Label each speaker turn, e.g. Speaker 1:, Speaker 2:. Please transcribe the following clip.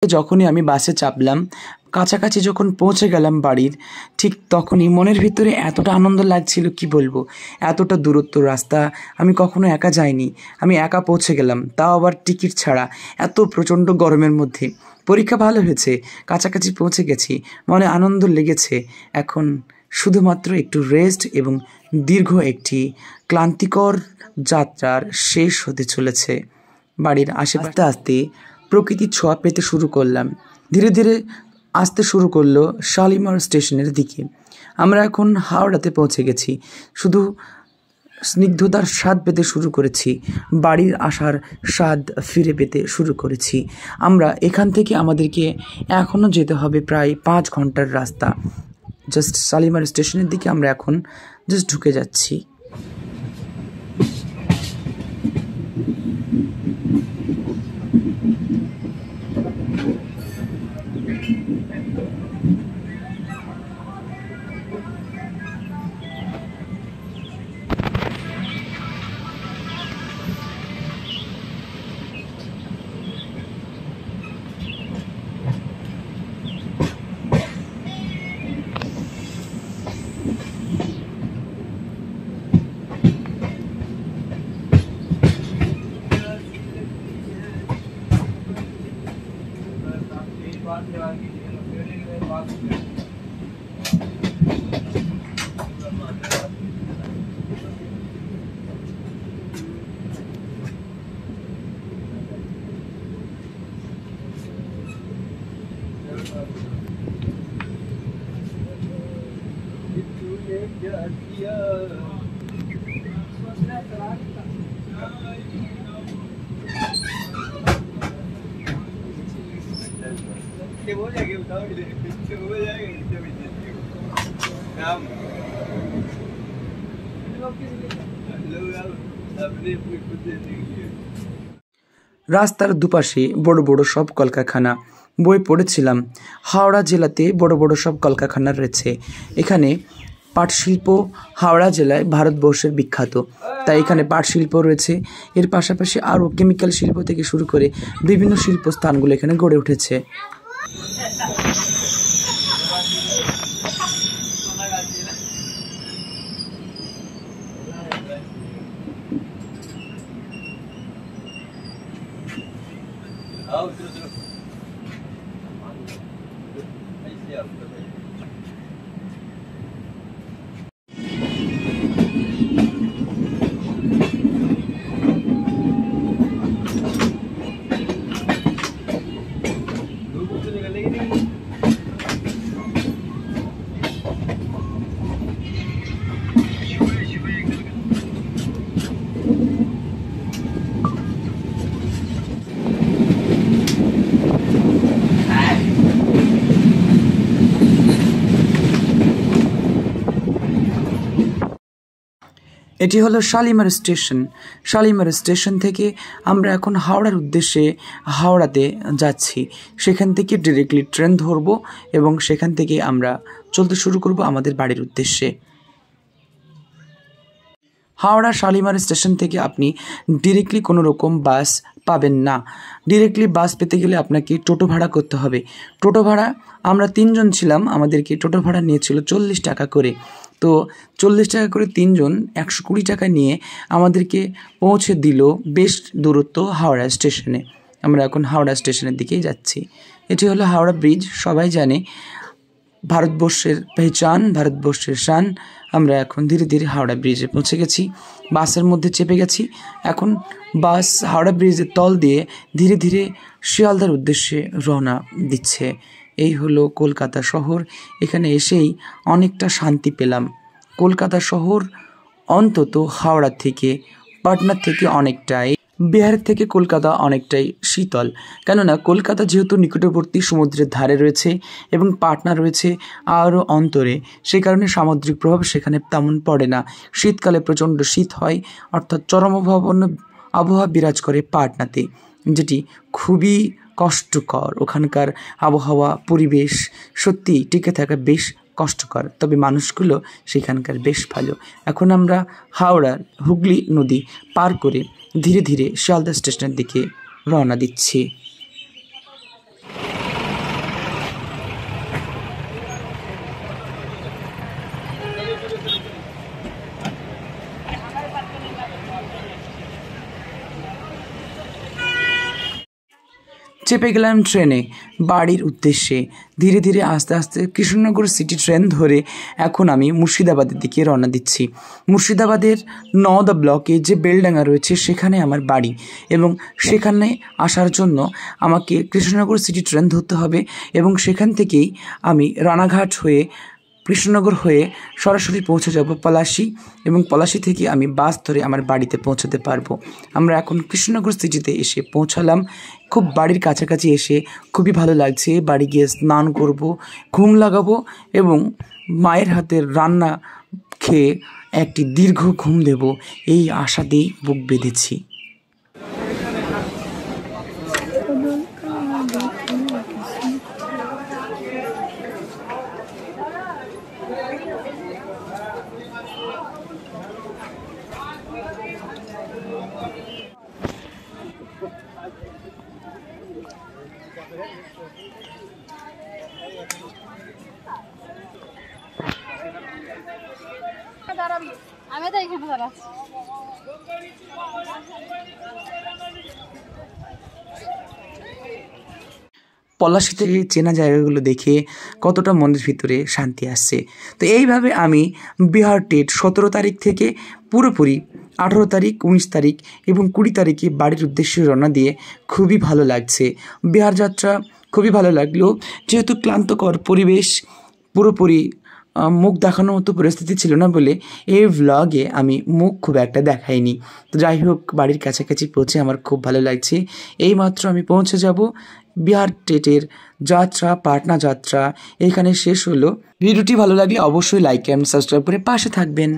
Speaker 1: যখনই আমি বাসে চাপলাম, কাছাকাছি যখন পৌঁছে গেলাম বাড়ির, ঠিক তখনই মনের ভিতরে এতটা আনন্দ লাগছিল কি বলবো। এতটা দূরত্ব রাস্তা আমি কখনো একা যাইনি, আমি একা পৌঁছে গেলাম, তাও আবার টিকিট ছাড়া, এত প্রচণ্ড গরমের মধ্যে। পরীক্ষা ভালো হয়েছে, কাছাকাছি পৌঁছে গেছি, মনে আনন্দ লেগেছে। এখন শুধুমাত্র একটু রেস্ট এবং দীর্ঘ একটি ক্লান্তিকর যাত্রার শেষ হতে চলেছে। বাড়ির আশেপাশে আসতে প্রকৃতির ছোঁয়া পেতে শুরু করলাম। ধীরে ধীরে আসতে শুরু করলো শালিমার স্টেশনের দিকে। আমরা এখন হাওড়াতে পৌঁছে গেছি। শুধু স্নিগ্ধতার স্বাদ পেতে শুরু করেছি, বাড়ির আসার স্বাদ ফিরে পেতে শুরু করেছি। আমরা এখান থেকে আমাদেরকে এখনও যেতে হবে প্রায় 5 ঘন্টার রাস্তা। জাস্ট শালিমার স্টেশনের দিকে আমরা এখন জাস্ট ঢুকে যাচ্ছি। রাস্তার দুপাশে বড় বড় সব কলকারখানা। বই পড়েছিলাম হাওড়া জেলাতে বড় বড় সব কলকারখানা রয়েছে। এখানে পাট শিল্প হাওড়া জেলায় ভারতবর্ষের বিখ্যাত, তাই এখানে পাট শিল্প রয়েছে। এর পাশাপাশি আরও কেমিক্যাল শিল্প থেকে শুরু করে বিভিন্ন শিল্প স্থানগুলো এখানে গড়ে উঠেছে। এটি হলো শালিমার স্টেশন। শালিমার স্টেশন থেকে আমরা এখন হাওড়ার উদ্দেশ্যে হাওড়াতে যাচ্ছি। সেখান থেকে ডিরেক্টলি ট্রেন ধরব এবং সেখান থেকে আমরা চলতে শুরু করব আমাদের বাড়ির উদ্দেশ্যে। হাওড়া শালিমার স্টেশন থেকে আপনি ডিরেক্টলি কোনো রকম বাস পাবেন না। ডিরেক্টলি বাস পেতে গেলে আপনাকে টোটো ভাড়া করতে হবে। টোটো ভাড়া, আমরা 3 জন ছিলাম, আমাদেরকে টোটো ভাড়া নিয়েছিল 40 টাকা করে। তো 40 টাকা করে 3 জন 120 টাকা নিয়ে আমাদেরকে পৌঁছে দিল বেশ দূরত্ব হাওড়া স্টেশনে। আমরা এখন হাওড়া স্টেশনের দিকেই যাচ্ছি। এটি হলো হাওড়া ব্রিজ, সবাই জানে, ভারতবর্ষের পেহচান, ভারতবর্ষের শান। আমরা এখন ধীরে ধীরে হাওড়া ব্রিজে পৌঁছে গেছি, বাসের মধ্যে চেপে গেছি। এখন বাস হাওড়া ব্রিজের তল দিয়ে ধীরে ধীরে শিয়ালদার উদ্দেশ্যে রওনা দিচ্ছে। এই হলো কলকাতা শহর। এখানে এসেই অনেকটা শান্তি পেলাম। কলকাতা শহর অন্তত হাওড়া থেকে, পাটনার থেকে অনেকটাই, বিহার থেকে কলকাতা অনেকটাই শীতল। কেননা কলকাতা যেহেতু নিকটবর্তী সমুদ্রের ধারে রয়েছে এবং পাটনা রয়েছে আরও অন্তরে, সে কারণে সামুদ্রিক প্রভাব সেখানে তেমন পড়ে না। শীতকালে প্রচণ্ড শীত হয়, অর্থাৎ চরমভাবাপন্ন আবহাওয়া বিরাজ করে পাটনাতে, যেটি খুবই কষ্টকর। ওখানকার আবহাওয়া পরিবেশ সত্যি টিকে থাকা বেশ কষ্টকর, তবে মানুষগুলো সেখানকার বেশ ভালো। এখন আমরা হাওড়ার হুগলি নদী পার করে ধীরে ধীরে শিয়ালদা স্টেশনের দিকে রওনা দিচ্ছি। চেপে গেলাম ট্রেনে বাড়ির উদ্দেশ্যে। ধীরে ধীরে আস্তে আস্তে কৃষ্ণনগর সিটি ট্রেন ধরে এখন আমি মুর্শিদাবাদের দিকে রওনা দিচ্ছি। মুর্শিদাবাদের নওদা ব্লকে যে বেলডাঙ্গা রয়েছে সেখানে আমার বাড়ি, এবং সেখানে আসার জন্য আমাকে কৃষ্ণনগর সিটি ট্রেন ধরতে হবে, এবং সেখান থেকেই আমি রানাঘাট হয়ে কৃষ্ণনগর হয়ে সরাসরি পৌঁছে যাব পলাশী, এবং পলাশী থেকে আমি বাস ধরে আমার বাড়িতে পৌঁছাতে পারবো। আমরা এখন কৃষ্ণনগর সিটিতে এসে পৌঁছালাম। খুব বাড়ির কাছাকাছি এসে খুবই ভালো লাগছে। বাড়ি গিয়ে স্নান করব, ঘুম লাগাবো এবং মায়ের হাতের রান্না খেয়ে একটি দীর্ঘ ঘুম দেব, এই আশাতেই বুক বেঁধেছি।
Speaker 2: আমি তো এখানে দাঁড়াচ্ছি।
Speaker 1: পলাশীতে চেনা জায়গাগুলো দেখে কতটা মনের ভিতরে শান্তি আসছে। তো এইভাবে আমি বিহার টেট 17 তারিখ থেকে পুরোপুরি 18 তারিখ, 19 তারিখ এবং 20 তারিখে বাড়ির উদ্দেশ্যে রওনা দিয়ে খুবই ভালো লাগছে। বিহার যাত্রা খুবই ভালো লাগলো, যেহেতু ক্লান্তকর পরিবেশ, পুরোপুরি মুখ দেখানোর মতো পরিস্থিতি ছিল না বলে এই ভ্লগে আমি মুখ খুব একটা দেখাইনি। তো যাই হোক, বাড়ির কাছাকাছি পৌঁছে আমার খুব ভালো লাগছে। এইমাত্র আমি পৌঁছে যাব। বিহার টেটের যাত্রা, পাটনা যাত্রা এখানে শেষ হলো। ভিডিওটি ভালো লাগলে অবশ্যই লাইক অ্যান্ড সাবস্ক্রাইব করে পাশে থাকবেন।